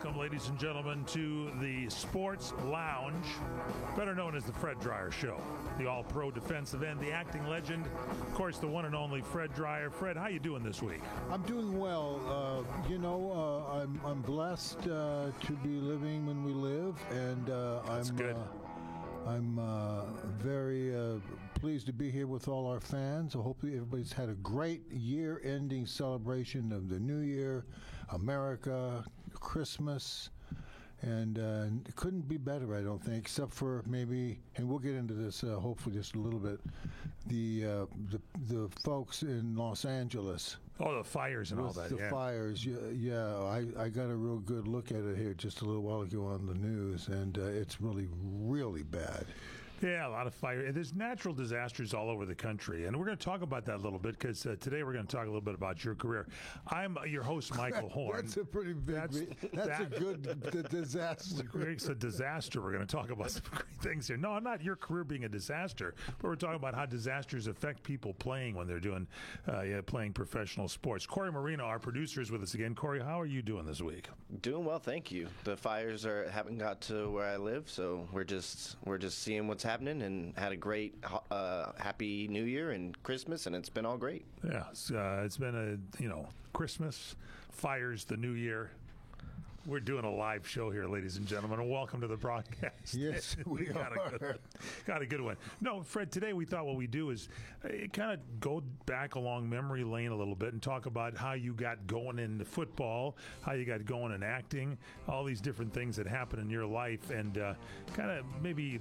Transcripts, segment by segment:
welcome, ladies and gentlemen, to the Sports Lounge, better known as the Fred Dreyer Show. The all-pro defensive end, the acting legend, of course, the one and only Fred Dreyer. Fred, how you doing this week? I'm doing well. I'm blessed to be living when we live, and That's good. I'm very pleased to be here with all our fans. So hopefully everybody's had a great year-ending celebration of the New Year, America, Christmas, and it couldn't be better, I don't think, except for maybe, and we'll get into this hopefully just a little bit, the folks in Los Angeles. Oh, the fires and all that. The fires, yeah. I got a real good look at it here just a little while ago on the news, and it's really, really bad. Yeah, a lot of fire. There's natural disasters all over the country, and we're going to talk about that a little bit because today we're going to talk a little bit about your career. I'm your host, Michael Horn. That's a pretty big. That's a good disaster. It's a disaster. We're going to talk about some great things here. No, I'm not your career being a disaster, but we're talking about how disasters affect people playing when they're doing playing professional sports. Corey Marino, our producer, is with us again. Corey, how are you doing this week? Doing well, thank you. The fires haven't got to where I live, so we're just seeing what's happening, and had a great happy New Year and Christmas, and it's been all great. Yeah, it's been Christmas, fires, the New Year. We're doing a live show here, ladies and gentlemen, and welcome to the broadcast. Yes, we got a good one. No, Fred, today we thought what we do is kind of go back along memory lane a little bit and talk about how you got going in football, how you got going in acting, all these different things that happen in your life, and kind of maybe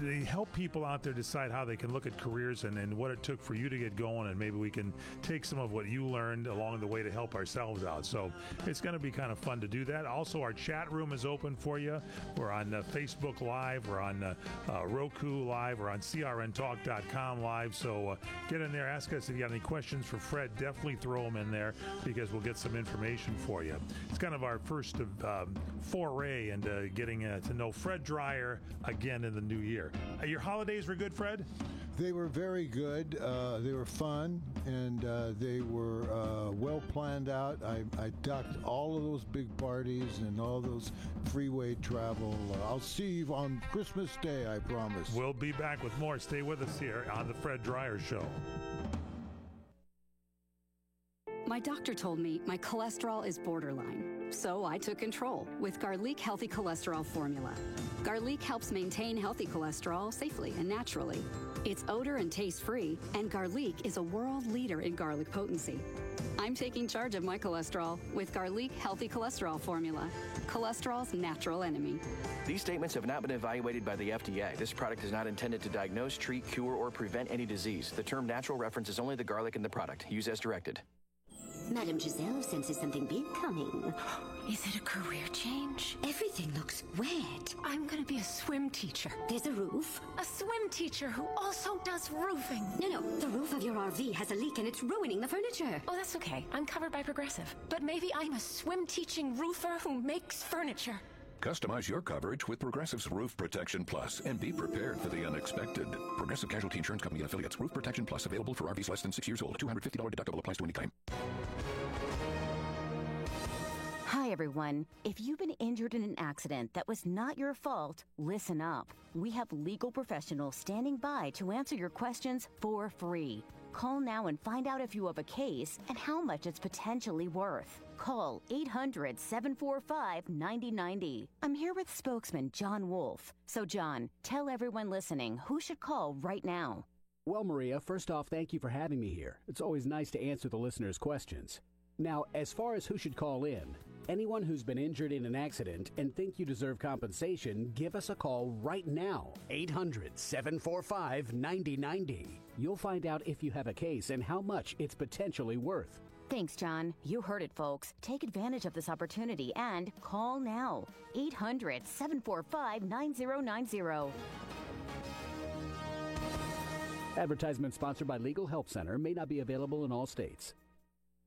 they help people out there decide how they can look at careers and what it took for you to get going, and maybe we can take some of what you learned along the way to help ourselves out. So it's going to be kind of fun to do that. Also, our chat room is open for you. We're on Facebook Live. We're on Roku Live. We're on crntalk.com Live. So get in there. Ask us if you got any questions for Fred. Definitely throw them in there because we'll get some information for you. It's kind of our first foray into getting to know Fred Dreyer again in the new year. Your holidays were good, Fred? They were very good. They were fun, and they were well planned out. I ducked all of those big parties and all those freeway travel. I'll see you on Christmas Day, I promise. We'll be back with more. Stay with us here on the Fred Dreyer Show. My doctor told me my cholesterol is borderline, so I took control with Garlic Healthy Cholesterol Formula. Garlic helps maintain healthy cholesterol safely and naturally. It's odor and taste-free, and Garlic is a world leader in garlic potency. I'm taking charge of my cholesterol with Garlic Healthy Cholesterol Formula, cholesterol's natural enemy. These statements have not been evaluated by the FDA. This product is not intended to diagnose, treat, cure, or prevent any disease. The term natural references only the garlic in the product. Use as directed. Madame Giselle senses something big coming. Is it a career change? Everything looks wet. I'm going to be a swim teacher. There's a roof. A swim teacher who also does roofing. No, the roof of your RV has a leak and it's ruining the furniture. Oh, that's okay. I'm covered by Progressive. But maybe I'm a swim teaching roofer who makes furniture. Customize your coverage with Progressive's Roof Protection Plus and be prepared for the unexpected. Progressive Casualty Insurance Company and Affiliates. Roof Protection Plus available for RVs less than 6 years old. $250 deductible applies to any claim. Hi, everyone. If you've been injured in an accident that was not your fault, listen up. We have legal professionals standing by to answer your questions for free. Call now and find out if you have a case and how much it's potentially worth. Call 800-745-9090. I'm here with spokesman John Wolf. So, John, tell everyone listening who should call right now. Well, Maria, first off, thank you for having me here. It's always nice to answer the listeners' questions. Now, as far as who should call in, anyone who's been injured in an accident and think you deserve compensation, give us a call right now. 800-745-9090. You'll find out if you have a case and how much it's potentially worth. Thanks, John. You heard it, folks. Take advantage of this opportunity and call now. 800-745-9090. Advertisement sponsored by Legal Help Center may not be available in all states.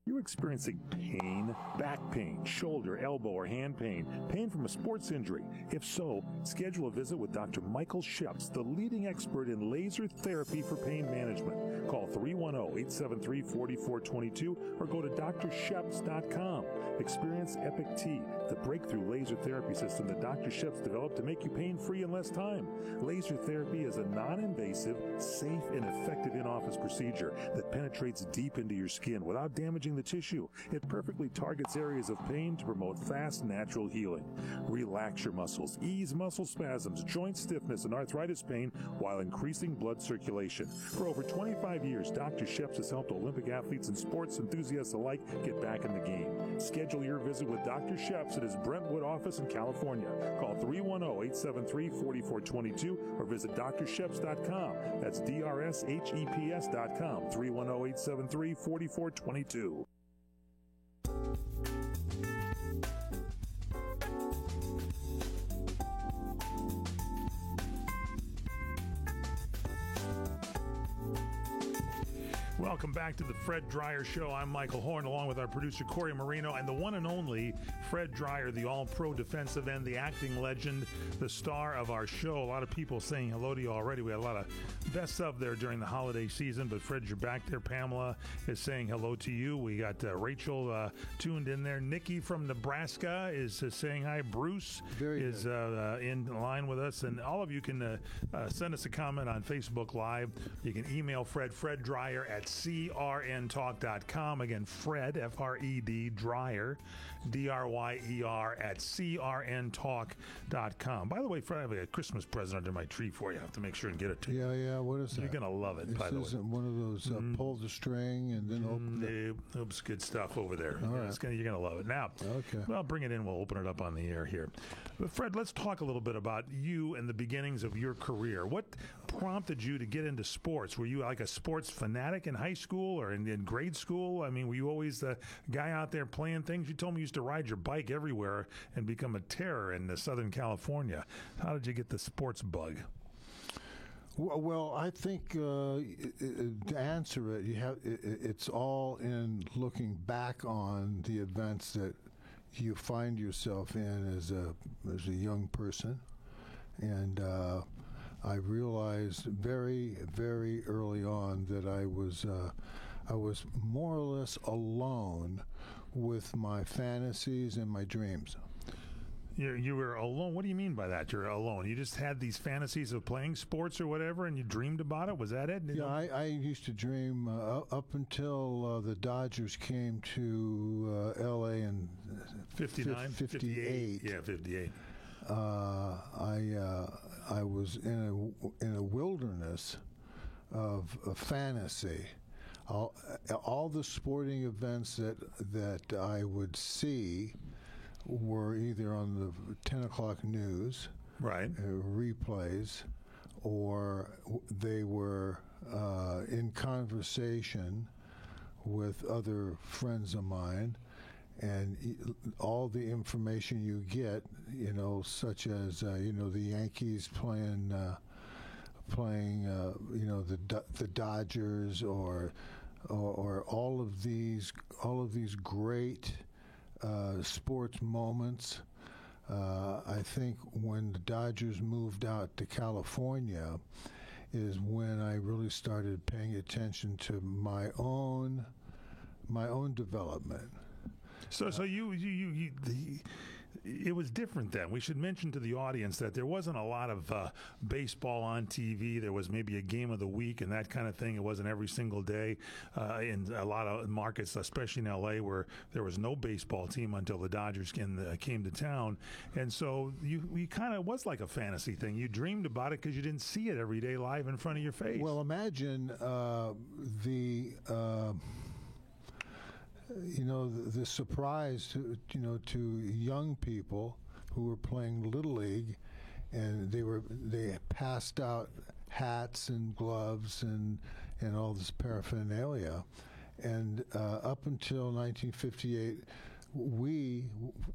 You're experiencing pain, back pain, shoulder, elbow, or hand pain, pain from a sports injury. If so, schedule a visit with Dr. Michael Sheps, the leading expert in laser therapy for pain management. Call 310-873-4422 or go to drsheps.com. Experience Epic T, the breakthrough laser therapy system that Dr. Sheps developed to make you pain-free in less time. Laser therapy is a non-invasive, safe, and effective in-office procedure that penetrates deep into your skin without damaging the tissue. It perfectly targets areas of pain to promote fast, natural healing. Relax your muscles, ease muscle spasms, joint stiffness, and arthritis pain while increasing blood circulation. For over 25 years, Dr. Sheps has helped Olympic athletes and sports enthusiasts alike get back in the game. Schedule your visit with Dr. Sheps at his Brentwood office in California. Call 310-873-4422 or visit drsheps.com. That's DRSHEPS.com. 310-873-4422. Welcome back to the Fred Dreyer Show. I'm Michael Horn, along with our producer Corey Marino, and the one and only Fred Dreyer, the all-pro defensive end, the acting legend, the star of our show. A lot of people saying hello to you already. We had a lot of best of there during the holiday season, but Fred, you're back there. Pamela is saying hello to you. We got Rachel tuned in there. Nikki from Nebraska is saying hi. Bruce is in line with us, and all of you can send us a comment on Facebook Live. You can email Fred Dreyer at crntalk.com. Again, Fred, F-R-E-D, Dreyer, D-R-Y-E-R, at crntalk.com. By the way, Fred, I have a Christmas present under my tree for you. I have to make sure and get it to you. Yeah. What is that? You're going to love it, by the way. This isn't one of those pull the string and then open it. Oops, good stuff over there. All right. You're going to love it. Now, well, bring it in. We'll open it up on the air here. But Fred, let's talk a little bit about you and the beginnings of your career. What prompted you to get into sports? Were you like a sports fanatic in high school or in grade school? I mean, were you always the guy out there playing things? You told me you used to ride your bike everywhere and become a terror in Southern California. How did you get the sports bug? Well, I think to answer it, it's all in looking back on the events that you find yourself in as a young person, and I realized very, very early on that I was more or less alone with my fantasies and my dreams. You were alone. What do you mean by that? You're alone. You just had these fantasies of playing sports or whatever, and you dreamed about it? Was that it? Yeah, I used to dream up until the Dodgers came to L.A. in 59? 58. Yeah, 58. I was in a wilderness of fantasy. All the sporting events that I would see were either on the 10 o'clock news, right, replays, or they were in conversation with other friends of mine, and all the information you get, such as the Yankees playing the Dodgers, or all of these great sports moments. I think when the Dodgers moved out to California is when I really started paying attention to my own development. So it was different then. We should mention to the audience that there wasn't a lot of baseball on TV. There was maybe a game of the week and that kind of thing. It wasn't every single day in a lot of markets, especially in L.A., where there was no baseball team until the Dodgers came to town. And so you kind of was like a fantasy thing. You dreamed about it because you didn't see it every day live in front of your face. Well, imagine the surprise to young people who were playing Little League, and they passed out hats and gloves and all this paraphernalia, and up until 1958,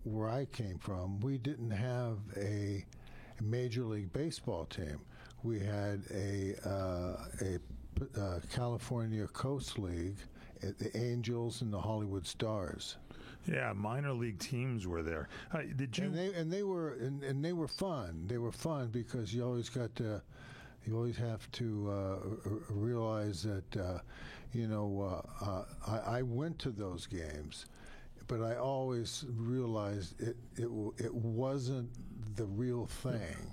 where I came from, we didn't have a Major League Baseball team. We had a California Coast League, the Angels and the Hollywood Stars. Yeah, minor league teams were there. Did you? And they were fun. They were fun because you always got to. You always have to realize that, I went to those games, but I always realized it wasn't the real thing.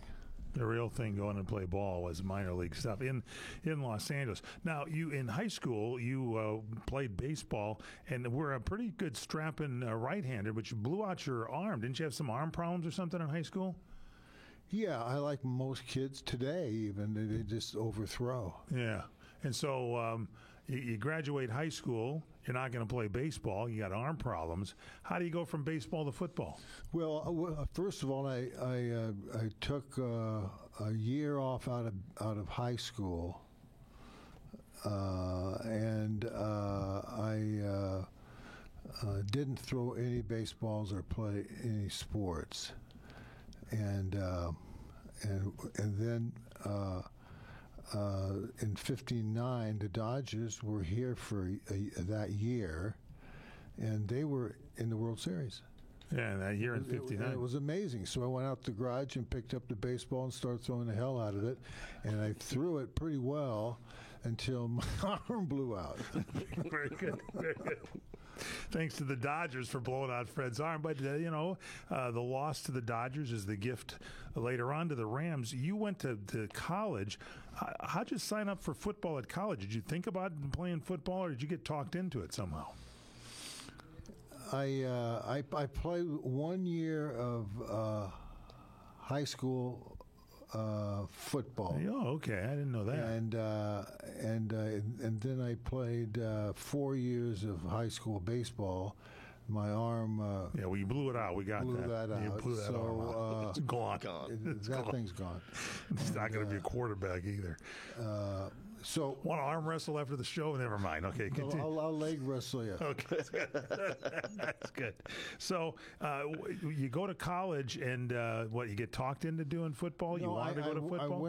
The real thing going and play ball was minor league stuff in Los Angeles. Now, you in high school, you played baseball and were a pretty good strapping right-hander, but you blew out your arm. Didn't you have some arm problems or something in high school? Yeah, I like most kids today. Even they just overthrow. Yeah, and so you graduate high school. You're not going to play baseball. You got arm problems. How do you go from baseball to football? Well, first of all, I took a year off out of high school, and I didn't throw any baseballs or play any sports, and then. In '59, the Dodgers were here for that year, and they were in the World Series. Yeah, that year in '59. It was amazing. So I went out to the garage and picked up the baseball and started throwing the hell out of it, and I threw it pretty well until my arm blew out. Very good. Very good. Thanks to the Dodgers for blowing out Fred's arm. But, the loss to the Dodgers is the gift later on to the Rams. You went to college. How'd you sign up for football at college? Did you think about playing football, or did you get talked into it somehow? I played 1 year of high school football. Oh, okay. I didn't know that. And then I played 4 years of high school baseball. My arm. You blew it out. We got blew that out. You blew that arm out. It's gone. Thing's gone. It's not going to be a quarterback either. So want to arm wrestle after the show? Never mind. Okay, continue. I'll leg wrestle you. Okay, that's good. So you go to college, and you get talked into doing football? You wanted to go to football?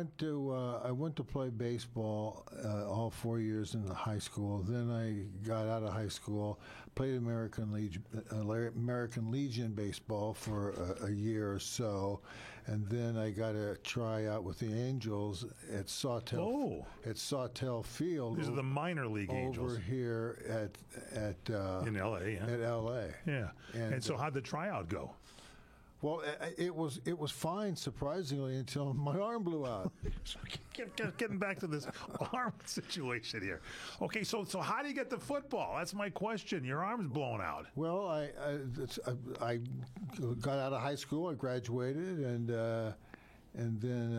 I went to play baseball all 4 years in the high school. Then I got out of high school, played American Legion baseball for a year or so, and then I got a try out with the Angels at Sawtell. At Sawtell Field. These are the minor league Angels over here at in L.A. Yeah. At L.A. Yeah. And so how'd the tryout go? Well, it was fine, surprisingly, until my arm blew out. Getting back to this arm situation here. Okay, so how do you get to football? That's my question. Your arm's blown out. Well, I got out of high school. I graduated, and then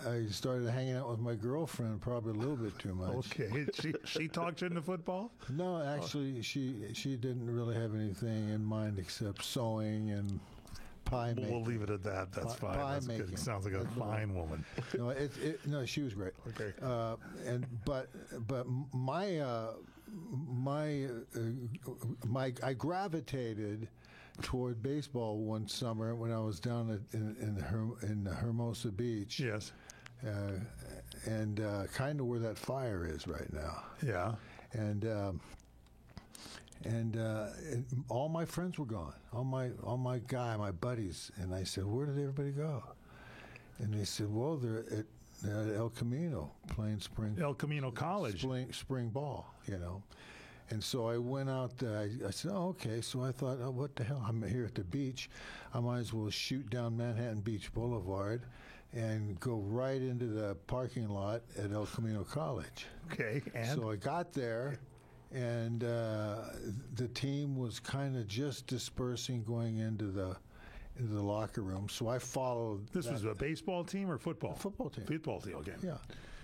I started hanging out with my girlfriend probably a little bit too much. Okay, she talked you into football? No, actually, she didn't really have anything in mind except sewing and pie making. We'll leave it at that. That's fine. That's good. It sounds like a fine woman. No, she was great. Okay. But I gravitated toward baseball one summer when I was down in Hermosa Beach. Yes. And kind of where that fire is right now. Yeah. And all my friends were gone. All my buddies. And I said, where did everybody go? And they said, well, they're at El Camino playing El Camino College. Spring ball, And so I went out there. I said, oh, okay. So I thought, oh, what the hell? I'm here at the beach. I might as well shoot down Manhattan Beach Boulevard and go right into the parking lot at El Camino College. Okay. And? So I got there, and the team was kind of just dispersing, going into the locker room. So I followed. This was a baseball team or football? Football team. Football team, okay. Yeah.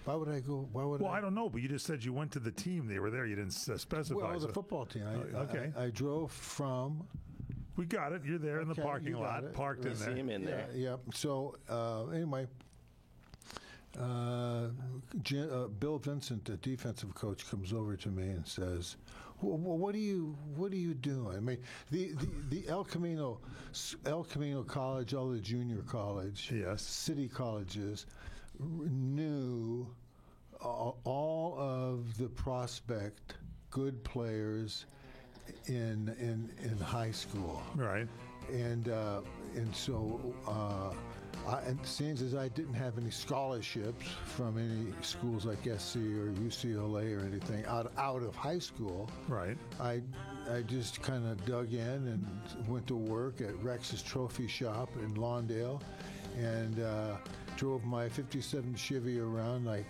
Why would I go? I don't know, but you just said you went to the team. They were there. You didn't specify. Well, the football team. Okay. I drove from. We got it. You're there in the parking lot, parked in there. See him in there. Yeah. So anyway, Bill Vincent, the defensive coach, comes over to me and says, well, what are you doing? I mean, the El Camino College, all the junior college, yes, city colleges, knew all of the prospect good players in high school. Right. And so and seeing as I didn't have any scholarships from any schools like SC or UCLA or anything out of high school, right? I just kind of dug in and went to work at Rex's Trophy Shop in Lawndale, and drove my '57 Chevy around like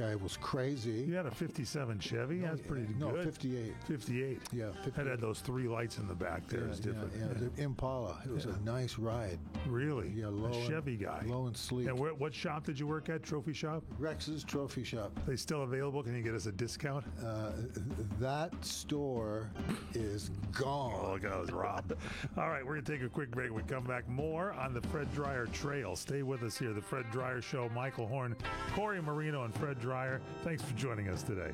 I was crazy. You had a '57 Chevy? That's pretty good. No, '58. '58. Yeah, 58. It had those 3 lights in the back there. It's different. Yeah. The Impala. It was a nice ride. Really? Yeah, a Chevy guy. Low and sleek. And what shop did you work at? Trophy Shop? Rex's Trophy Shop. They still available? Can you get us a discount? That store is gone. Oh, look, I was robbed. All right, we're going to take a quick break. We come back more on the Fred Dryer Trail. Stay with us here. The Fred Dryer Show. Michael Horn, Corey Marino, and Fred Dryer. Thanks for joining us today.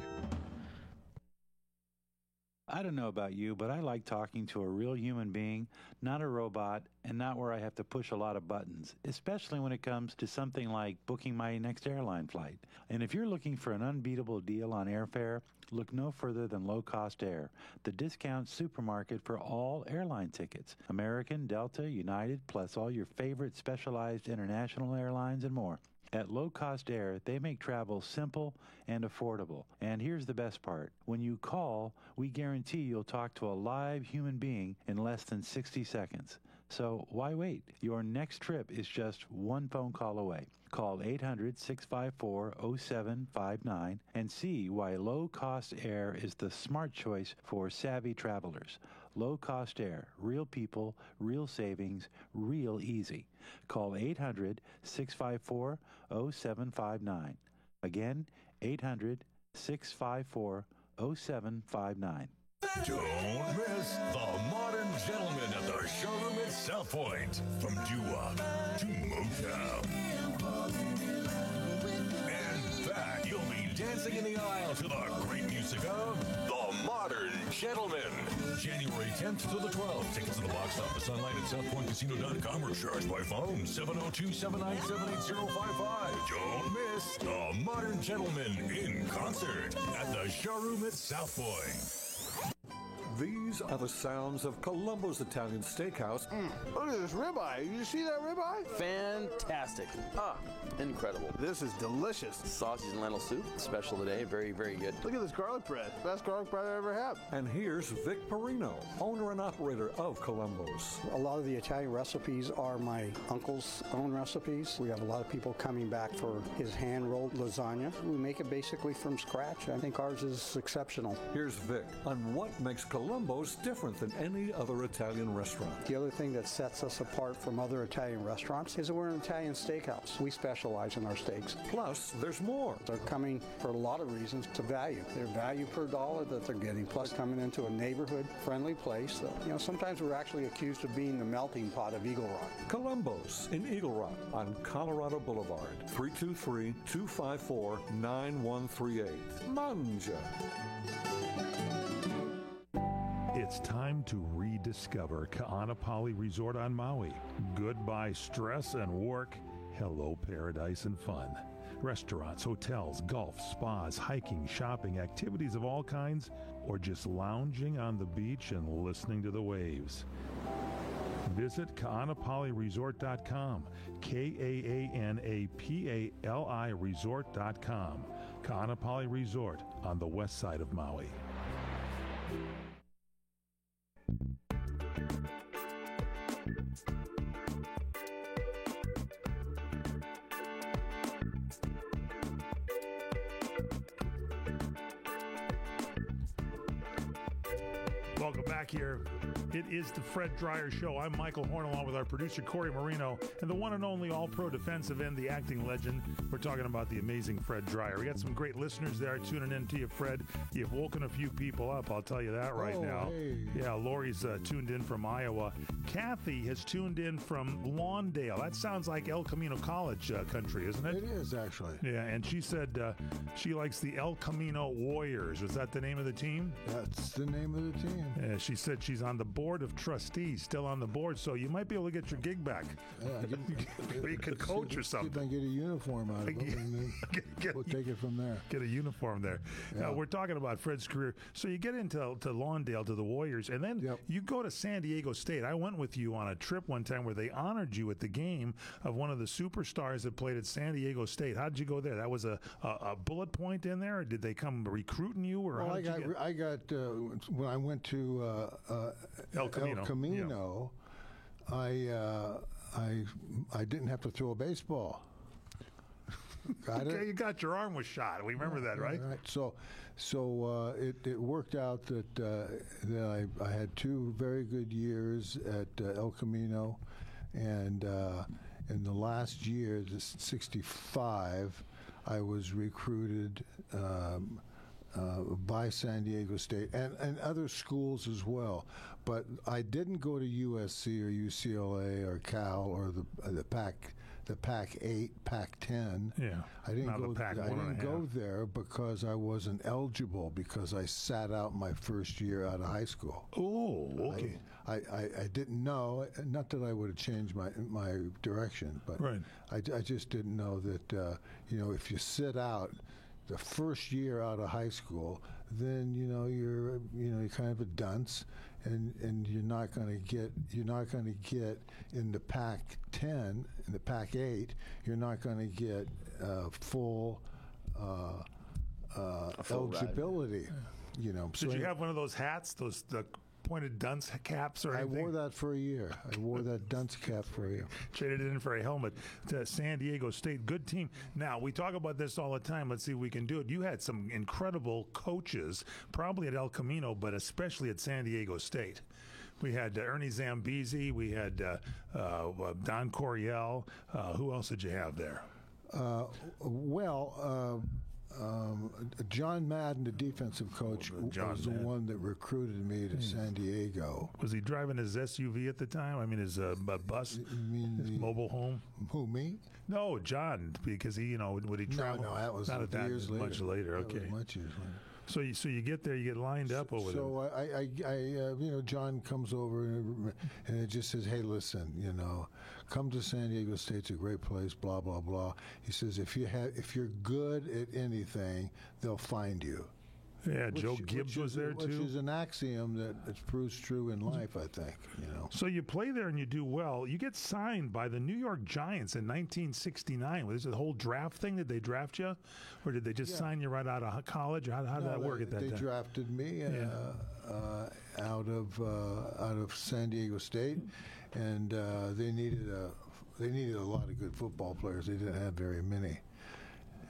I don't know about you, but I like talking to a real human being, not a robot, and not where I have to push a lot of buttons, especially when it comes to something like booking my next airline flight. And if you're looking for an unbeatable deal on airfare, look no further than Low Cost Air, the discount supermarket for all airline tickets. American, Delta, United, plus all your favorite specialized international airlines and more. At Low Cost Air, they make travel simple and affordable. And here's the best part. When you call, we guarantee you'll talk to a live human being in less than 60 seconds. So why wait? Your next trip is just one phone call away. Call 800-654-0759 and see why Low Cost Air is the smart choice for savvy travelers. Low Cost Air. Real people, real savings, real easy. Call 800-654-0759. Again, 800-654-0759. Don't miss the Modern Gentleman at the showroom at South Point. From doo-wop to Motown. And back, you'll be dancing in the aisle to the great music of the Modern Gentleman. January 10th to the 12th. Tickets at the box office online at SouthPointCasino.com or charged by phone 702-797-8055. Don't miss the Modern Gentleman in concert at the showroom at South Point. These are the sounds of Columbo's Italian Steakhouse. Look at this ribeye. You see that ribeye? Fantastic. Incredible. This is delicious. Sausage and lentil soup, special today. Very, very good. Look at this garlic bread. Best garlic bread I ever had. And here's Vic Perino, owner and operator of Columbo's. A lot of the Italian recipes are my uncle's own recipes. We have a lot of people coming back for his hand-rolled lasagna. We make it basically from scratch. I think ours is exceptional. Here's Vic on what makes Columbo's different than any other Italian restaurant. The other thing that sets us apart from other Italian restaurants is that we're an Italian steakhouse. We specialize in our steaks. Plus, there's more. They're coming for a lot of reasons to value. Their value per dollar that they're getting, plus coming into a neighborhood-friendly place. That, sometimes we're actually accused of being the melting pot of Eagle Rock. Columbo's in Eagle Rock on Colorado Boulevard, 323-254-9138. Mangia. It's time to rediscover Ka'anapali Resort on Maui. Goodbye stress and work. Hello paradise and fun. Restaurants, hotels, golf, spas, hiking, shopping, activities of all kinds, or just lounging on the beach and listening to the waves. Visit Ka'anapaliResort.com, KAANAPALI Resort.com. Ka'anapali Resort on the west side of Maui. Welcome back here. It is the Fred Dryer Show. I'm Michael Horn, along with our producer, Corey Marino, and the one and only all-pro defensive end, the acting legend. We're talking about the amazing Fred Dryer. We got some great listeners there tuning in to you, Fred. You've woken a few people up, I'll tell you that right now. Hey. Yeah, Lori's tuned in from Iowa. Kathy has tuned in from Lawndale. That sounds like El Camino College country, isn't it? It is, actually. Yeah, and she said she likes the El Camino Warriors. Was that the name of the team? That's the name of the team. She said she's on the board of trustees, still on the board, so you might be able to get your gig back. Yeah, you could coach or something. See if I can get a uniform out of it, and then we'll take it from there. Get a uniform there. Yeah. We're talking about Fred's career. So you get into Lawndale to the Warriors, and then you go to San Diego State. I went with you on a trip one time where they honored you at the game of one of the superstars that played at San Diego State. How did you go there? That was a bullet point in there, or did they come recruiting you? Or well, I got when I went to El Camino. I didn't have to throw a baseball. Got it? You got your arm was shot. We remember that, right? Right. So it worked out that I had 2 very good years at El Camino, and in the last year, the 65, I was recruited by San Diego State and other schools as well. But I didn't go to USC or UCLA or Cal or the Pac-8, Pac-10. Yeah. I didn't go there because I wasn't eligible, because I sat out my first year out of high school. Oh, okay. I didn't know, not that I would have changed my direction, but right. I just didn't know that if you sit out the first year out of high school, then you're kind of a dunce, and you're not going to get in the Pac-10, in the Pac-8, you're not going to get full eligibility. Did you have one of those hats, the pointed dunce caps or anything? I wore that for a year. I wore that dunce cap for a year. Traded it in for a helmet to San Diego State. Good team. Now, we talk about this all the time. Let's see if we can do it. You had some incredible coaches, probably at El Camino, but especially at San Diego State. We had Ernie Zambezi. We had Don Coryell. Who else did you have there? John Madden, the defensive coach, was the one that recruited me to San Diego. Was he driving his SUV at the time? I mean, his bus, his mobile home? Who, me? No, John, because he, would he travel? No, that was not at that years later. Much later. Okay, much years later. So you get there, you get lined up over there. So I John comes over and it just says, "Hey, listen, come to San Diego State. It's a great place. Blah blah blah." He says, "If you're good at anything, they'll find you." Yeah, Joe Gibbs was there too. Which is an axiom that proves true in life, I think. So you play there and you do well. You get signed by the New York Giants in 1969. Was this the whole draft thing? Did they draft you, or did they just sign you right out of college? How did that work at that time? They drafted me out of San Diego State, and they needed a lot of good football players. They didn't have very many,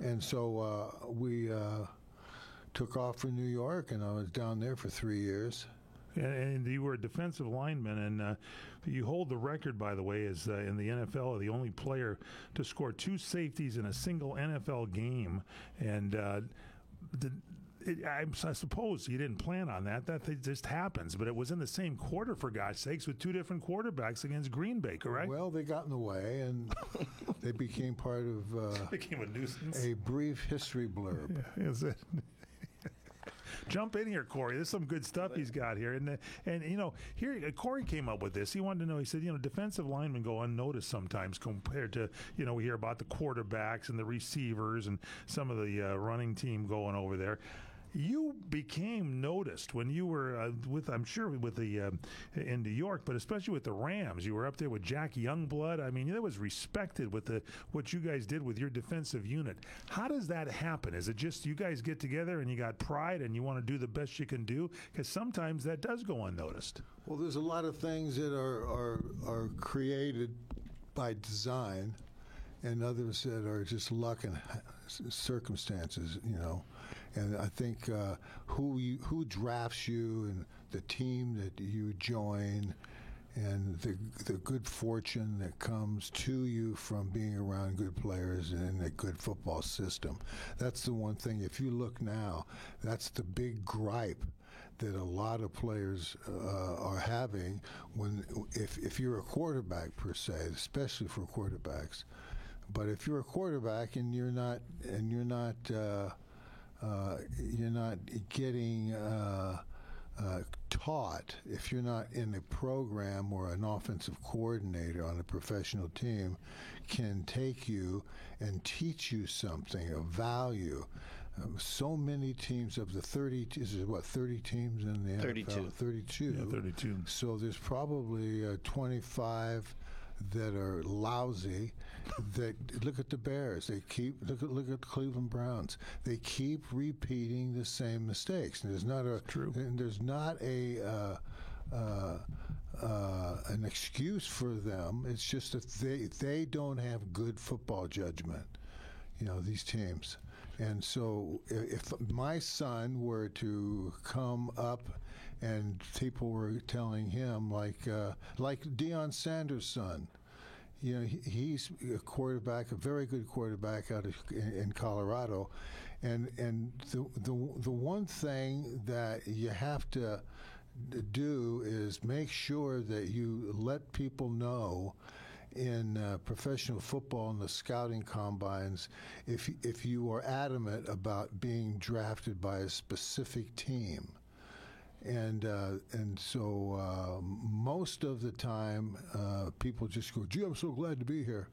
and so we took off for New York, and I was down there for 3 years. And you were a defensive lineman, and you hold the record, by the way, as in the NFL, the only player to score 2 safeties in a single NFL game. And I suppose you didn't plan on that. That just happens. But it was in the same quarter, for God's sakes, with 2 different quarterbacks against Green Bay, correct? Well, they got in the way, and they became part of became a nuisance. A brief history blurb. Yeah, is it? Jump in here, Corey. There's some good stuff he's got here. And here Corey came up with this. He wanted to know, he said, defensive linemen go unnoticed sometimes compared to, we hear about the quarterbacks and the receivers and some of the running team going over there. You became noticed when you were in New York, but especially with the Rams. You were up there with Jack Youngblood. I mean, it was respected with what you guys did with your defensive unit. How does that happen? Is it just you guys get together and you got pride and you want to do the best you can do? Because sometimes that does go unnoticed. Well, there's a lot of things that are created by design, and others that are just luck and circumstances, And I think who drafts you and the team that you join and the good fortune that comes to you from being around good players and in a good football system. That's the one thing. If you look now, that's the big gripe that a lot of players are having if you're a quarterback per se, especially for quarterbacks. But if you're a quarterback and you're not getting taught, if you're not in a program or an offensive coordinator on a professional team, can take you and teach you something of value. So many teams of the 30, is it what, 30 teams in the 32. NFL? 32. Yeah, 32. So there's probably 25 that are lousy. That look at the Bears. They keep look at the Cleveland Browns. They keep repeating the same mistakes. And there's not an excuse for them. It's just that they don't have good football judgment. These teams. And so if my son were to come up and people were telling him, like Deion Sanders' son, he's a quarterback, a very good quarterback in Colorado. And the one thing that you have to do is make sure that you let people know in professional football and the scouting combines, if you are adamant about being drafted by a specific team, and so most of the time people just go, "Gee, I'm so glad to be here,"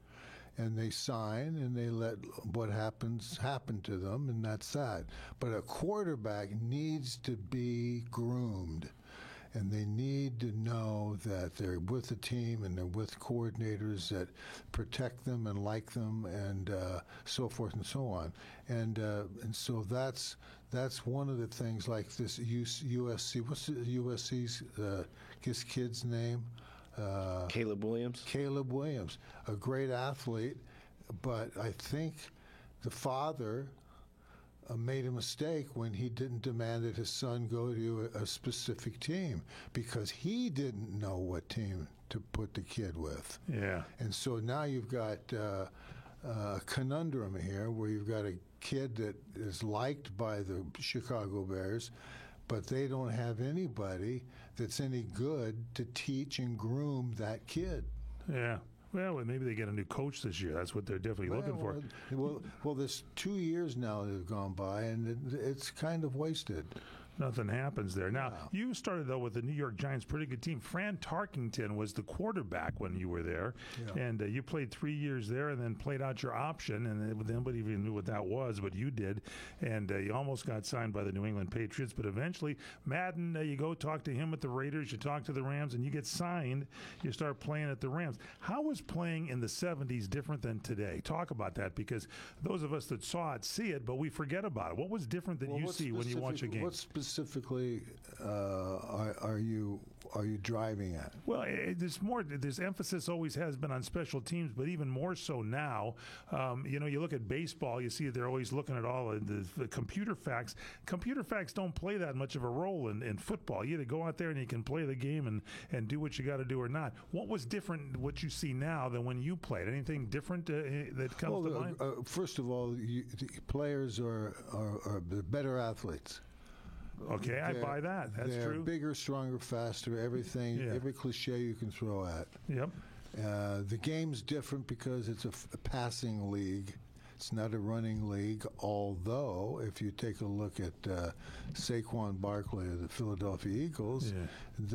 and they sign and they let what happens happen to them, and that's that. But a quarterback needs to be groomed. And they need to know that they're with a team and they're with coordinators that protect them and like them, and so forth and so on. And so that's one of the things. Like this USC. What's the USC's his kid's name? Caleb Williams. Caleb Williams, a great athlete, but I think the father made a mistake when he didn't demand that his son go to a specific team, because he didn't know what team to put the kid with. Yeah. And so now you've got a conundrum here where you've got a kid that is liked by the Chicago Bears, but they don't have anybody that's any good to teach and groom that kid. Yeah. Well, maybe they get a new coach this year. That's what they're definitely looking for. Well, there's 2 years now that have gone by, and it's kind of wasted. Nothing happens there. Now, you started, though, with the New York Giants, pretty good team. Fran Tarkington was the quarterback when you were there, and you played 3 years there and then played out your option, and nobody even knew what that was, but you did, and you almost got signed by the New England Patriots, but eventually, Madden, you go talk to him at the Raiders, you talk to the Rams, and you get signed. You start playing at the Rams. How was playing in the 70s different than today? Talk about that, because those of us that saw it see it, but we forget about it. What was different than you see when you watch a game? What specifically are you driving at? Well, there's emphasis always has been on special teams, but even more so now. You look at baseball, you see they're always looking at all of the computer facts. Computer facts don't play that much of a role in football. You either go out there and you can play the game and do what you got to do or not. What was different, what you see now, than when you played? Anything different that comes to mind? First of all, the players are better athletes. Okay, I buy that. That's they're true. Bigger, stronger, faster, everything, every cliche you can throw at. Yep. The game's different because it's a passing league. It's not a running league, although if you take a look at Saquon Barkley of the Philadelphia Eagles,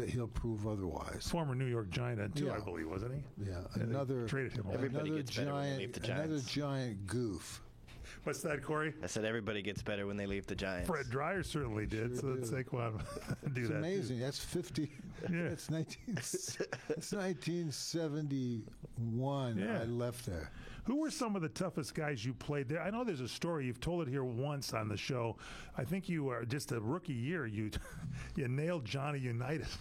he'll prove otherwise. Former New York Giant, too, I believe, wasn't he? Yeah, another traded him. Everybody gets better when they leave the Giants. Another giant goof. What's that, Corey? I said everybody gets better when they leave the Giants. Fred Dreyer certainly did, so let's Saquon do that. It's amazing. Too. That's 50. Yeah. It's 1971 I left there. Who were some of the toughest guys you played there? I know there's a story. You've told it here once on the show. I think you were just a rookie year. You nailed Johnny Unitas.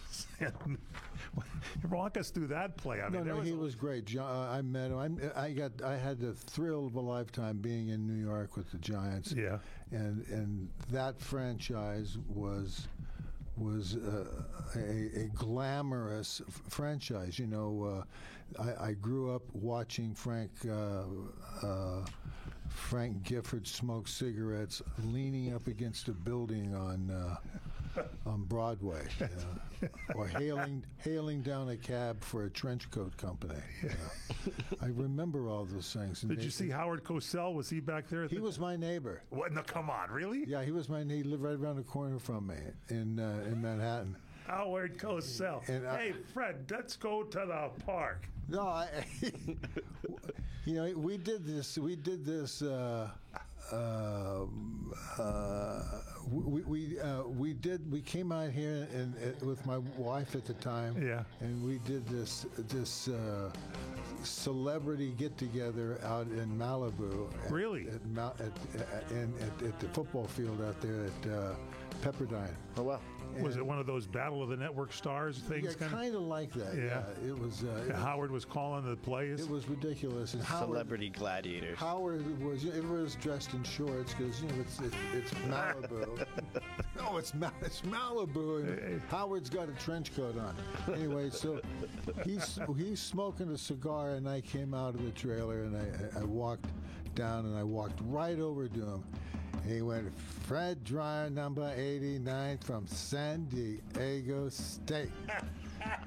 Walk us through that play. He was great. I met him. I had the thrill of a lifetime being in New York with the Giants. Yeah, and that franchise was a glamorous franchise. I grew up watching Frank Gifford smoke cigarettes leaning up against a building on Broadway, or hailing down a cab for a trench coat company. I remember all those things. Did you see Howard Cosell? Was he back there? He was my neighbor. What? No, come on, really? Yeah, he was my neighbor. He lived right around the corner from me in Manhattan. Howard Cosell. Hey, Fred, let's go to the park. No, we did this. We came out here and with my wife at the time. Yeah. And we did this celebrity get together out in Malibu. Really? At the football field out there at Pepperdine. Oh wow. Was it one of those Battle of the Network Stars things? Yeah, kind of like that. Yeah, it was. Howard was calling the plays. It was ridiculous. And Celebrity gladiators. Howard was. Everyone was dressed in shorts because it's Malibu. No, it's Malibu, and Howard's got a trench coat on. Anyway, so he's smoking a cigar, and I came out of the trailer, and I walked down, and I walked right over to him. And he went, Fred Dryer, number 89 from San Diego State.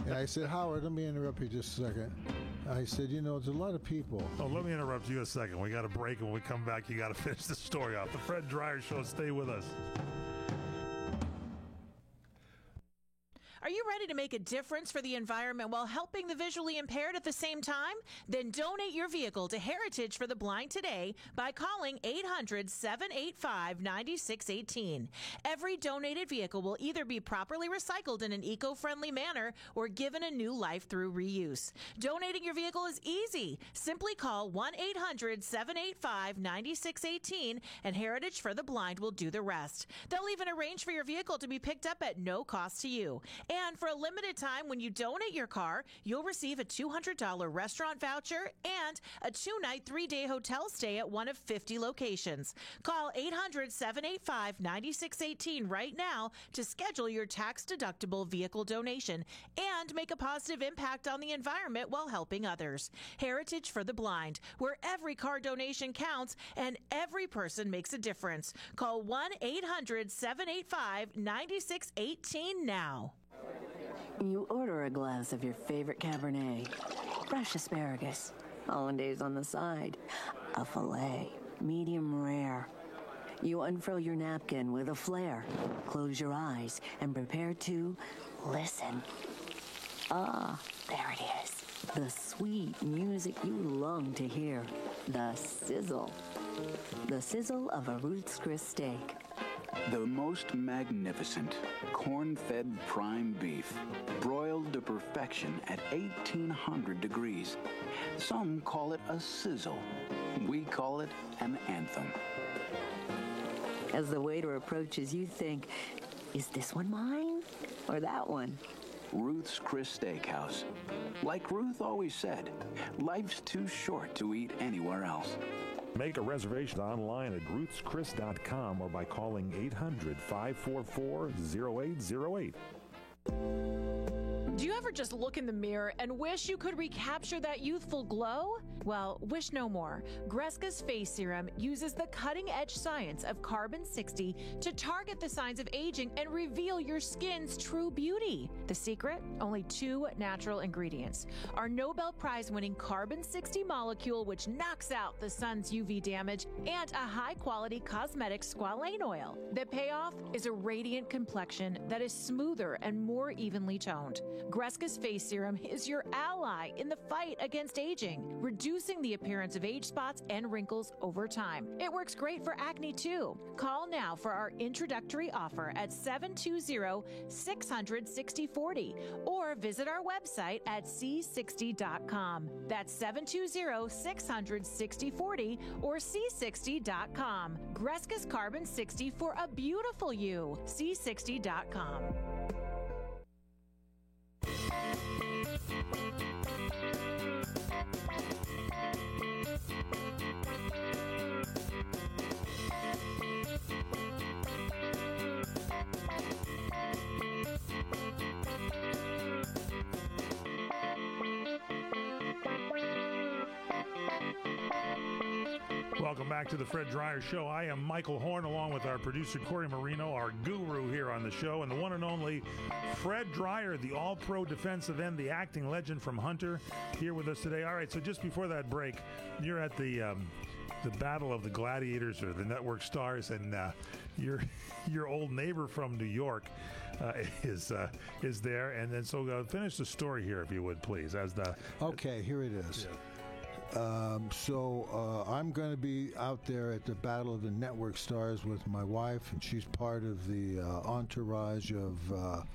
And I said, Howard, let me interrupt you just a second. I said, there's a lot of people. Oh, let me interrupt you a second. We got a break, and when we come back, you got to finish the story off. The Fred Dryer Show. Stay with us. Are you ready to make a difference for the environment while helping the visually impaired at the same time? Then donate your vehicle to Heritage for the Blind today by calling 800-785-9618. Every donated vehicle will either be properly recycled in an eco-friendly manner or given a new life through reuse. Donating your vehicle is easy. Simply call 1-800-785-9618 and Heritage for the Blind will do the rest. They'll even arrange for your vehicle to be picked up at no cost to you. And for a limited time, when you donate your car, you'll receive a $200 restaurant voucher and a 2-night, 3-day hotel stay at one of 50 locations. Call 800-785-9618 right now to schedule your tax-deductible vehicle donation and make a positive impact on the environment while helping others. Heritage for the Blind, where every car donation counts and every person makes a difference. Call 1-800-785-9618 now. You order a glass of your favorite Cabernet, fresh asparagus, hollandaise on the side, a filet, medium rare. You unfurl your napkin with a flair, close your eyes, and prepare to listen. Ah, there it is. The sweet music you long to hear. The sizzle. The sizzle of a Ruth's Chris steak. The most magnificent corn-fed prime beef, broiled to perfection at 1,800 degrees. Some call it a sizzle. We call it an anthem. As the waiter approaches, you think, is this one mine or that one? Ruth's Chris Steakhouse. Like Ruth always said, life's too short to eat anywhere else. Make a reservation online at ruthschris.com or by calling 800-544-0808. Do you ever just look in the mirror and wish you could recapture that youthful glow? Well, wish no more. Greska's Face Serum uses the cutting-edge science of carbon-60 to target the signs of aging and reveal your skin's true beauty. The secret? Only 2 natural ingredients. Our Nobel Prize-winning carbon-60 molecule, which knocks out the sun's UV damage, and a high-quality cosmetic squalane oil. The payoff is a radiant complexion that is smoother and more evenly toned. Greska's Face Serum is your ally in the fight against aging, reducing the appearance of age spots and wrinkles over time. It works great for acne too. Call now for our introductory offer at 720-600-6040 or visit our website at c60.com. That's 720-600-6040 or c60.com. Greska's Carbon 60 for a beautiful you. c60.com. Welcome back to the Fred Dryer Show. I am Michael Horn, along with our producer, Corey Marino, our guru here on the show, and the one and only Fred Dryer, the all-pro defensive end, the acting legend from Hunter, here with us today. All right, so just before that break, you're at the the battle of the gladiators or the network stars, and your old neighbor from New York is there. And then so finish the story here, if you would, please. Okay, here it is. Yeah. So I'm going to be out there at the Battle of the Network Stars with my wife, and she's part of the entourage of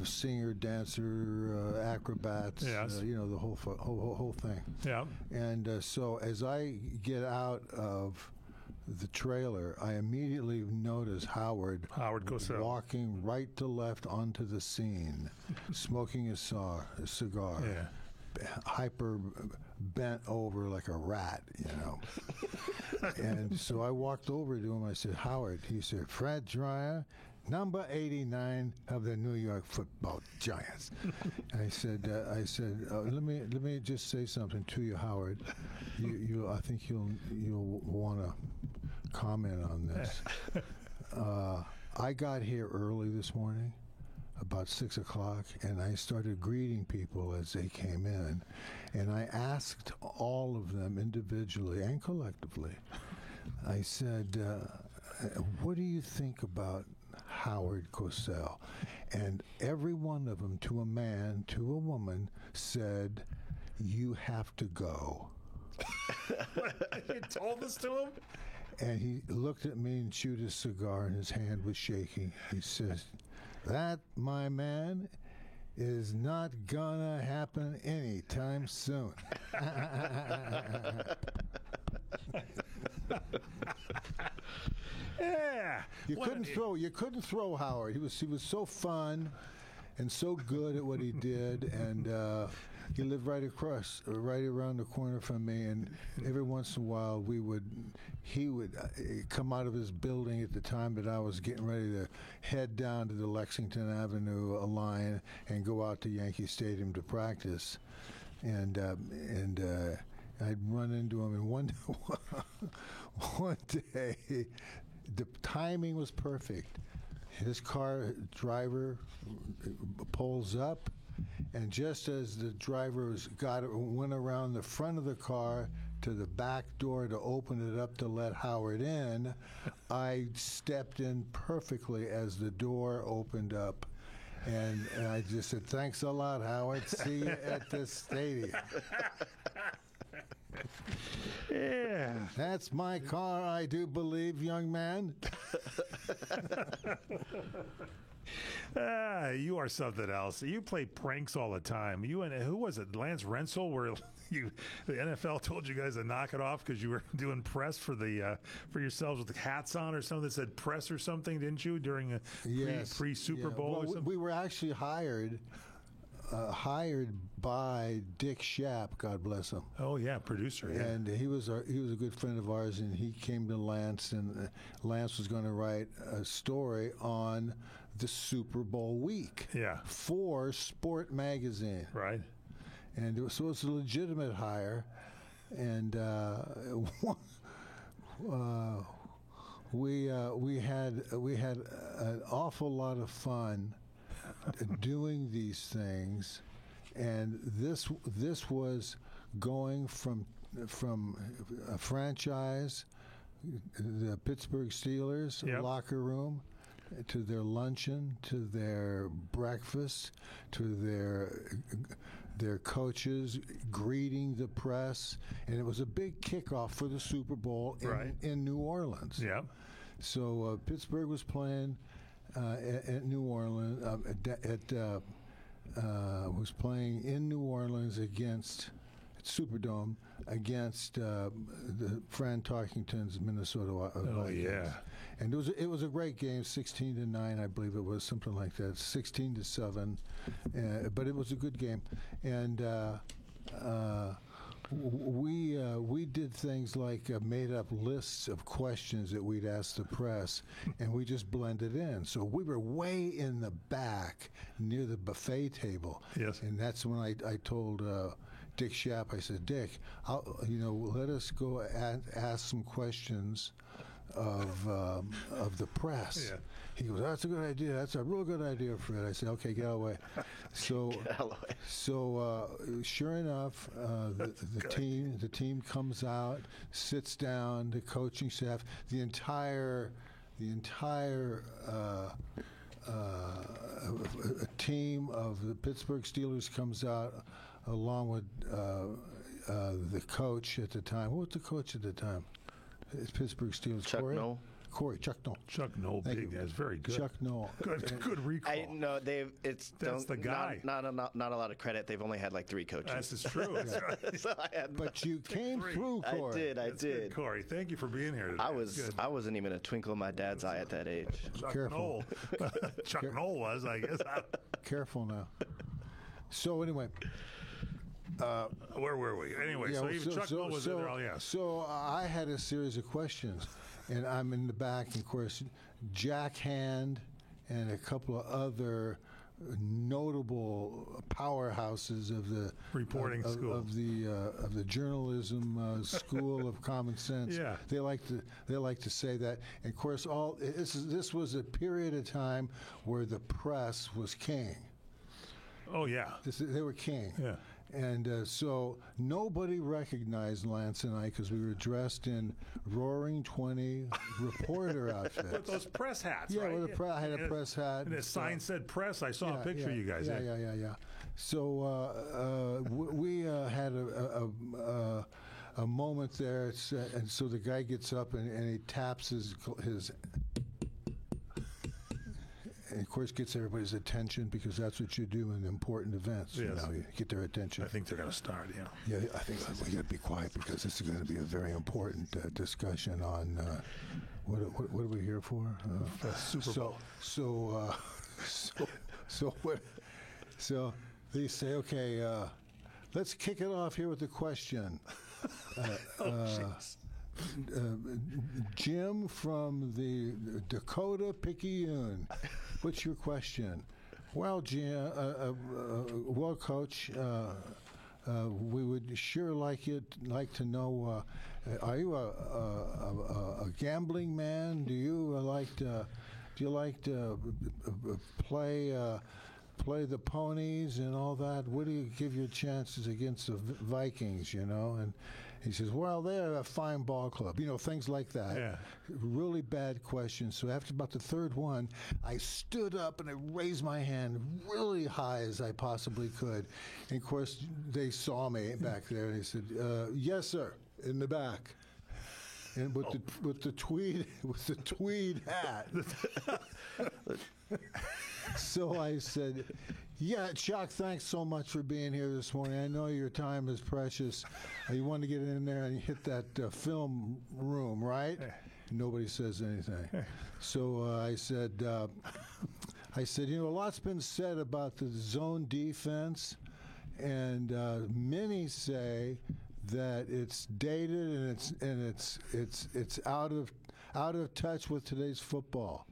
singer, dancer, acrobats. Yes. The whole thing. Yeah. And so as I get out of the trailer, I immediately notice Howard Cosell walking right to left onto the scene, smoking a cigar. Yeah. Hyper bent over like a rat, And so I walked over to him. I said, Howard. He said, Fred Dryer, number 89 of the New York Football Giants. And I said, let me just say something to you, Howard. I think you'll want to comment on this. I got here early this morning, about 6 o'clock, and I started greeting people as they came in, and I asked all of them individually and collectively. I said, what do you think about Howard Cosell? And every one of them, to a man, to a woman, said, you have to go. You told this to him? And he looked at me and chewed his cigar, and his hand was shaking. He says, that, my man, is not gonna happen anytime soon. Yeah. You couldn't throw Howard. He was so fun and so good at what he did, and he lived right around the corner from me, and every once in a while he would come out of his building at the time that I was getting ready to head down to the Lexington Avenue line and go out to Yankee Stadium to practice, and I'd run into him, and one day the timing was perfect. His car driver pulls up, and just as the driver went around the front of the car to the back door to open it up to let Howard in, I stepped in perfectly as the door opened up. And I just said, thanks a lot, Howard. See you at the stadium. Yeah. That's my car, I do believe, young man. You are something else. You play pranks all the time. You and who was it? Lance Rensel, where the NFL told you guys to knock it off because you were doing press for yourselves with the hats on or something that said press or something, didn't you, during a pre Super Bowl or something? We were actually hired by Dick Schaap, God bless him. Oh yeah, producer. Yeah. And he was a good friend of ours, and he came to Lance, and Lance was going to write a story on the Super Bowl week. Yeah. For Sport Magazine. Right. And so it's a legitimate hire, and we had an awful lot of fun doing these things, and this was going from a franchise, the Pittsburgh Steelers locker room, to their luncheon, to their breakfast, to their coaches greeting the press, and it was a big kickoff for the Super Bowl in New Orleans. Yeah. So Pittsburgh was playing at New Orleans, was playing in New Orleans against Superdome against the Fran Tarkington's Minnesota Vikings. Oh yeah. And it was a great game, 16-9, I believe it was, something like that, 16-7, but it was a good game, and we did things like made up lists of questions that we'd ask the press, and we just blended in. So we were way in the back near the buffet table. Yes. And that's when I told Dick Schaap, I said, Dick, let us go and ask some questions of the press. Yeah. He goes, "That's a good idea. That's a real good idea, Fred." I said, "Okay, get away." So, sure enough, the team comes out, sits down, the coaching staff, the entire team of the Pittsburgh Steelers comes out, along with the coach at the time. What was the coach at the time? It's Pittsburgh Steelers. Chuck Noll. Chuck Noll. Chuck Noll, big. That's very good. Chuck Noll. Good recall. That's the guy. Not a lot of credit. They've only had like 3 coaches. That's true. That's right. So I had, but you came through, Corey. I did. Good, Corey. Thank you for being here today. I wasn't even a twinkle in my dad's eye at that age. Careful. Chuck Noll was, I guess. Careful now. So anyway. Where were we? Anyway, so even Chuck Noll was there. Oh, yeah. So I had a series of questions, and I'm in the back, and of course, Jack Hand and a couple of other notable powerhouses of the reporting school of the journalism school of common sense. Yeah. They like to say that. And of course, this was a period of time where the press was king. Oh yeah, they were king. Yeah. And so nobody recognized Lance and I because we were dressed in Roaring 20 reporter outfits. With those press hats, yeah, right? I had a press hat. And the sign said press. I saw a picture of you guys. Yeah. So we had a moment there, and so the guy gets up and he taps his and of course gets everybody's attention because that's what you do in important events. Yes. You know, you get their attention. I think they're going to start, Yeah, I think we got to be quiet because this is going to be a very important discussion on what are we here for? Super Bowl. So they say, okay, let's kick it off here with a question. Jim from the Dakota Picayune, what's your question? Well, Jim, well, Coach, we would sure like to know. Are you a gambling man? Do you like to play the ponies and all that? What do you give your chances against the Vikings? You know, and he says, well, they're a fine ball club. You know, things like that. Yeah. Really bad questions. So after about the third one, I stood up and I raised my hand really high as I possibly could. And, of course, they saw me back there, and they said, yes, sir, in the back. And with the tweed hat. So I said, yeah, Chuck, thanks so much for being here this morning. I know your time is precious. You want to get in there and hit that film room, right? Nobody says anything. So I said, you know, a lot's been said about the zone defense, and many say that it's dated and it's out of touch with today's football.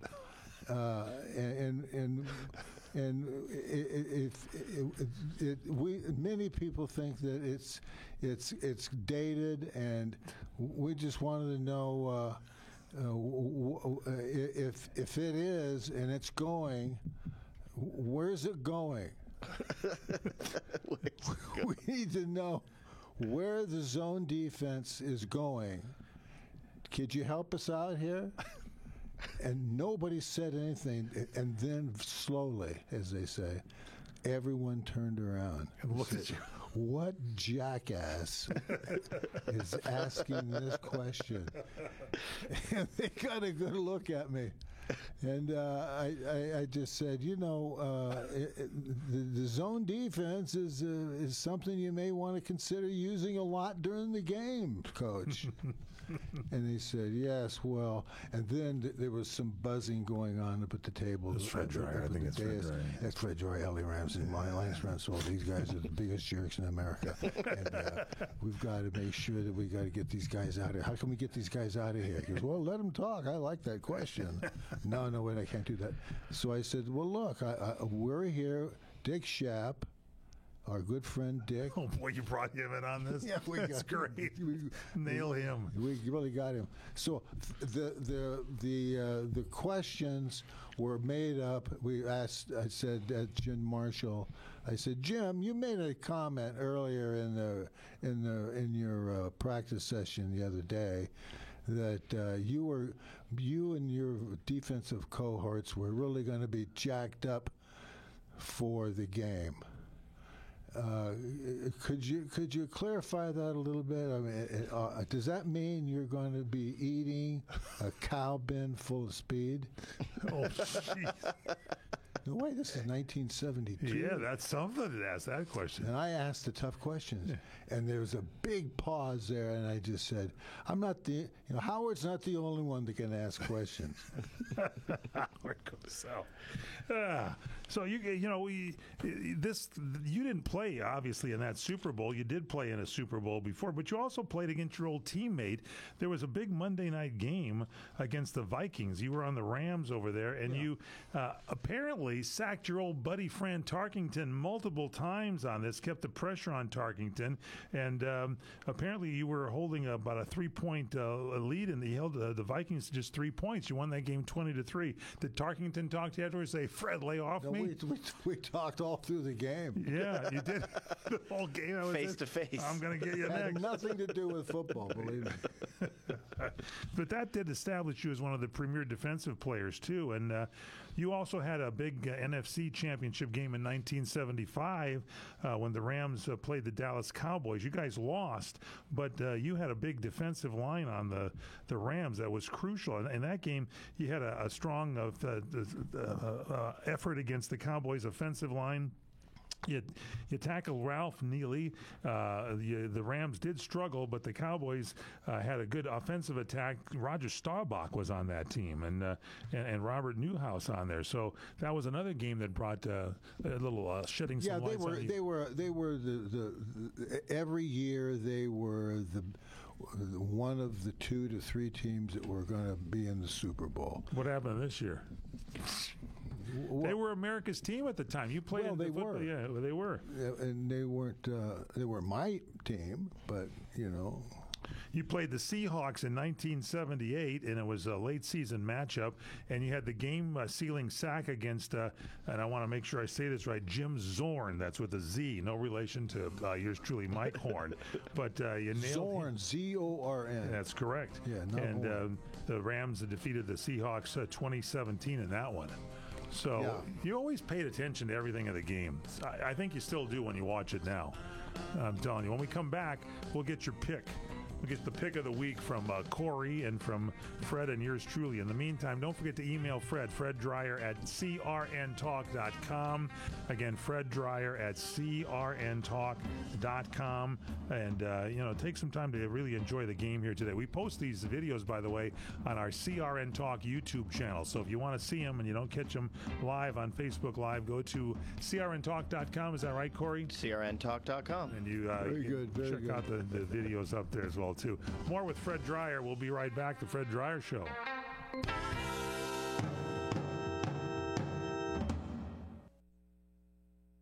Many people think that it's dated, and we just wanted to know if it is and it's going, where's it going? We need to know where the zone defense is going. Could you help us out here? And nobody said anything. And then slowly, as they say, everyone turned around and looked at you. What jackass is asking this question? And they got a good look at me. And I just said, you know, the zone defense is something you may want to consider using a lot during the game, Coach. And he said, yes, well, and then there was some buzzing going on up at the table. It's Fred Dryer. I think it's Fred Dryer. That's Fred Dryer, Ellie Ramsey, Lance Renshaw. These guys are the biggest jerks in America. And we've got to make sure that we got to get these guys out of here. How can we get these guys out of here? He goes, well, let them talk. I like that question. No, wait, I can't do that. So I said, well, look, we're here, Dick Schaap, our good friend Dick. Oh boy, you brought him in on this. Yeah, that's great. Nail him. We really got him. So the questions were made up. I said at Jim Marshall. I said, Jim, you made a comment earlier in your practice session the other day that you and your defensive cohorts were really going to be jacked up for the game. Could you clarify that a little bit? I mean, does that mean you're going to be eating a cow bin full of speed? Oh, jeez. No, wait, this is 1972. Yeah, that's something to ask that question. And I asked the tough questions, and there was a big pause there, and I just said, Howard's not the only one that can ask questions. Howard goes out. So you didn't play obviously in that Super Bowl. You did play in a Super Bowl before, but you also played against your old teammate. There was a big Monday night game against the Vikings. You were on the Rams over there, and you apparently sacked your old buddy Fran Tarkington multiple times on this. Kept the pressure on Tarkington, and apparently you were holding about a 3-point lead, and he held the Vikings to just 3 points. You won that game 20-3. Did Tarkington talk to you afterwards? Say, Fred, lay off me. We talked all through the game. Yeah, you did. The whole game. I was face to face. I'm going to get you next. Had nothing to do with football, believe me. But that did establish you as one of the premier defensive players, too. And you also had a big NFC championship game in 1975 when the Rams played the Dallas Cowboys. You guys lost, but you had a big defensive line on the Rams that was crucial. And in that game, you had a strong effort against the Cowboys' offensive line. You tackled Ralph Neely. The Rams did struggle, but the Cowboys had a good offensive attack. Roger Staubach was on that team, and Robert Newhouse on there. So that was another game that brought a little shedding some lights on you. They were every year they were one of the 2 to 3 teams that were going to be in the Super Bowl. What happened this year? They were America's team at the time. You played in the football. Were. Yeah, they were. And they weren't. They were my team, but You played the Seahawks in 1978, and it was a late season matchup. And you had the game-sealing sack against, and I want to make sure I say this right, Jim Zorn. That's with a Z, no relation to yours truly, Mike Horn. But you nailed Zorn, Z-O-R-N. That's correct. Yeah, and the Rams defeated the Seahawks 2017 in that one. So you always paid attention to everything of the game. I think you still do when you watch it now. I'm telling you. When we come back, we'll get your pick. We'll get the pick of the week from Corey and from Fred and yours truly. In the meantime, don't forget to email Fred Dreyer at crntalk.com. Again, Fred Dreyer at crntalk.com. And, take some time to really enjoy the game here today. We post these videos, by the way, on our CRN Talk YouTube channel. So if you want to see them and you don't catch them live on Facebook Live, go to crntalk.com. Is that right, Corey? crntalk.com. And you check out the videos up there as well, too. More with Fred Dreyer. We'll be right back. The Fred Dreyer Show.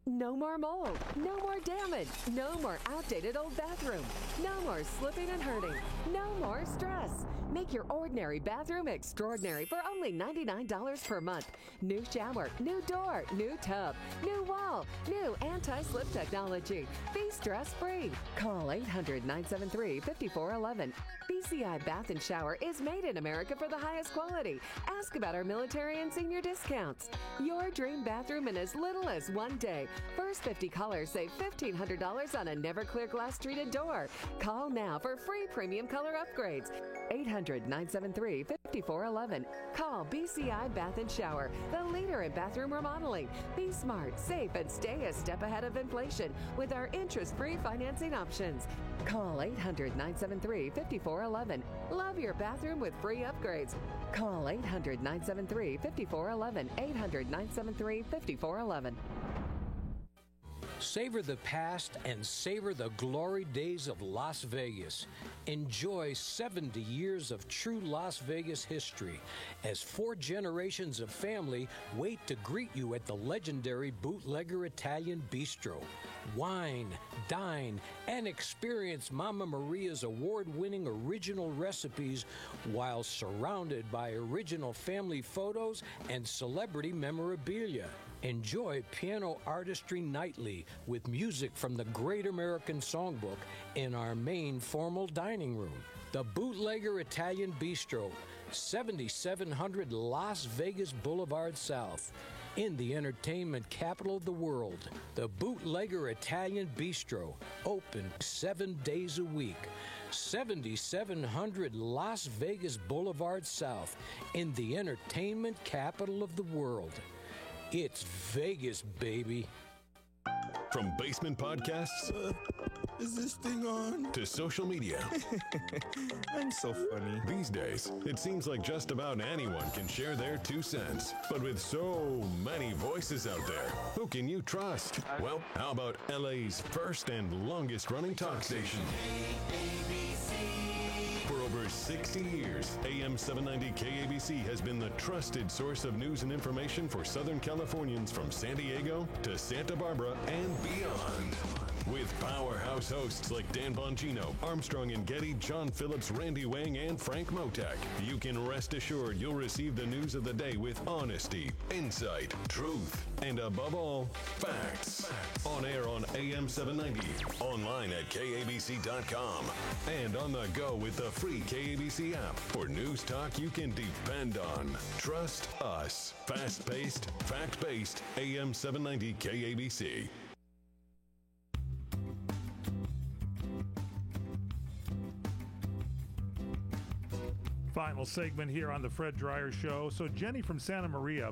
No more mold, no more damage, no more outdated old bathroom, no more slipping and hurting, no more stress. Make your ordinary bathroom extraordinary for only $99 per month. New shower, new door, new tub, new wall, new anti-slip technology. Be stress-free. Call 800-973-5411. BCI Bath and Shower is made in America for the highest quality. Ask about our military and senior discounts. Your dream bathroom in as little as 1 day. First 50 callers save $1,500 on a Never-Clear glass treated door. Call now for free premium color upgrades. 800-973-5411. Call BCI Bath and Shower, the leader in bathroom remodeling. Be smart, safe, and stay a step ahead of inflation with our interest-free financing options. Call 800-973-5411. Love your bathroom with free upgrades. Call 800-973-5411. 800-973-5411. Savor the past and savor the glory days of Las Vegas. Enjoy 70 years of true Las Vegas history as 4 generations of family wait to greet you at the legendary Bootlegger Italian Bistro. Wine, dine, and experience Mama Maria's award-winning original recipes while surrounded by original family photos and celebrity memorabilia. Enjoy piano artistry nightly with music from the Great American Songbook in our main formal dining room. The Bootlegger Italian Bistro, 7700 Las Vegas Boulevard South. In the entertainment capital of the world, the Bootlegger Italian Bistro, open 7 days a week. 7700 Las Vegas Boulevard South, in the entertainment capital of the world. It's Vegas, baby. From basement podcasts, is this thing on? To social media. I'm so funny. These days, it seems like just about anyone can share their 2 cents. But with so many voices out there, who can you trust? Well, how about LA's first and longest running talk station? For over 60 years, AM 790 KABC has been the trusted source of news and information for Southern Californians from San Diego to Santa Barbara and beyond. With powerhouse hosts like Dan Bongino, Armstrong and Getty, John Phillips, Randy Wang, and Frank Motek, you can rest assured you'll receive the news of the day with honesty, insight, truth, and above all, facts. On air on AM 790, online at KABC.com, and on the go with the free KABC app for news talk you can depend on. Trust us. Fast-paced, fact-based, AM 790 KABC. Final segment here on the Fred Dryer Show. So Jenny from Santa Maria,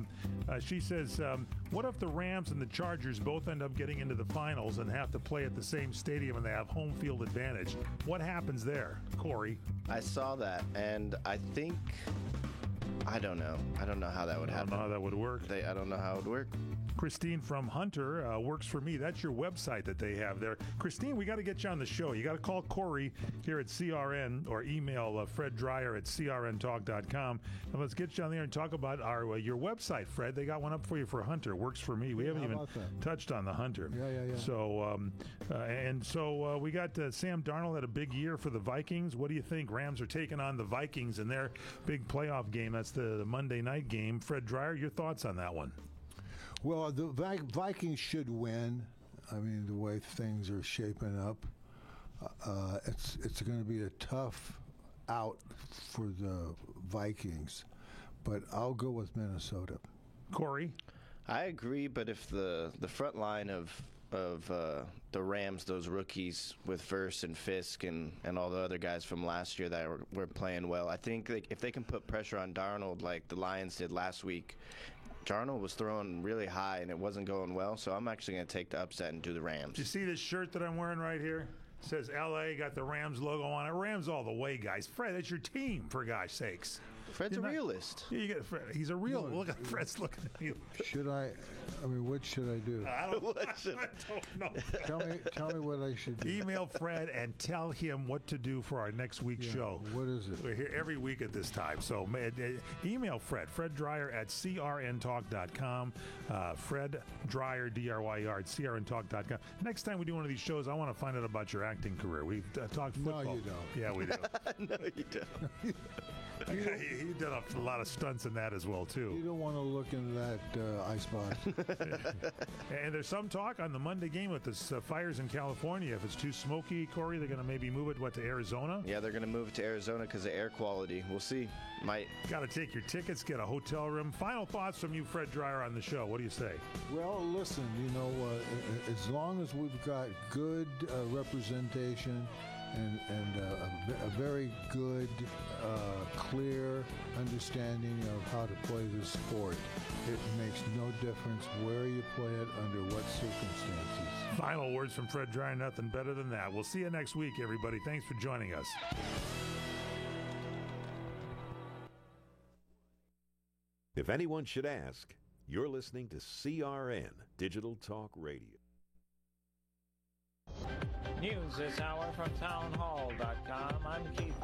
she says, what if the Rams and the Chargers both end up getting into the finals and have to play at the same stadium and they have home field advantage? What happens there, Corey? I saw that, and I think, I don't know how that would happen. I don't know how that would work. I don't know how it would work. Christine from Hunter, Works For Me. That's your website that they have there. Christine, we got to get you on the show. You got to call Corey here at CRN or email Fred Dryer at crntalk.com. And let's get you on there and talk about your website, Fred. They got one up for you for Hunter, Works For Me. We haven't even touched on the Hunter. Yeah. So, we got Sam Darnold had a big year for the Vikings. What do you think? Rams are taking on the Vikings in their big playoff game. That's the Monday night game. Fred Dryer, your thoughts on that one? Well, the Vikings should win. I mean, the way things are shaping up, it's going to be a tough out for the Vikings, but I'll go with Minnesota. Corey? I agree, but if the front line of the Rams, those rookies with Verse and Fisk and all the other guys from last year that were playing well, I think if they can put pressure on Darnold like the Lions did last week. Darnold was throwing really high, and it wasn't going well, so I'm actually going to take the upset and do the Rams. Do you see this shirt that I'm wearing right here? It says L.A., got the Rams logo on it. Rams all the way, guys. Fred, that's your team, for gosh sakes. Fred's a realist. Yeah, you get Fred. He's a real. Look at Fred's looking at you. What should I do? I don't know. Tell me what I should do. Email Fred and tell him what to do for our next week's show. What is it? We're here every week at this time. So email Fred Dryer at crntalk.com. Fred Dryer, D-R-Y-E-R, at crntalk.com. Next time we do one of these shows, I want to find out about your acting career. We've talked football. No, you don't. Yeah, we do. No, you don't. He did a lot of stunts in that as well, too. You don't want to look into that icebox. And there's some talk on the Monday game with the fires in California. If it's too smoky, Corey, they're going to maybe move it, to Arizona? Yeah, they're going to move it to Arizona because of air quality. We'll see. Might. Got to take your tickets, get a hotel room. Final thoughts from you, Fred Dryer, on the show. What do you say? Well, listen, as long as we've got good representation and a very good, clear understanding of how to play this sport, it makes no difference where you play it, under what circumstances. Final words from Fred Dryer, nothing better than that. We'll see you next week, everybody. Thanks for joining us. If anyone should ask, you're listening to CRN Digital Talk Radio. News this hour from townhall.com. I'm Keith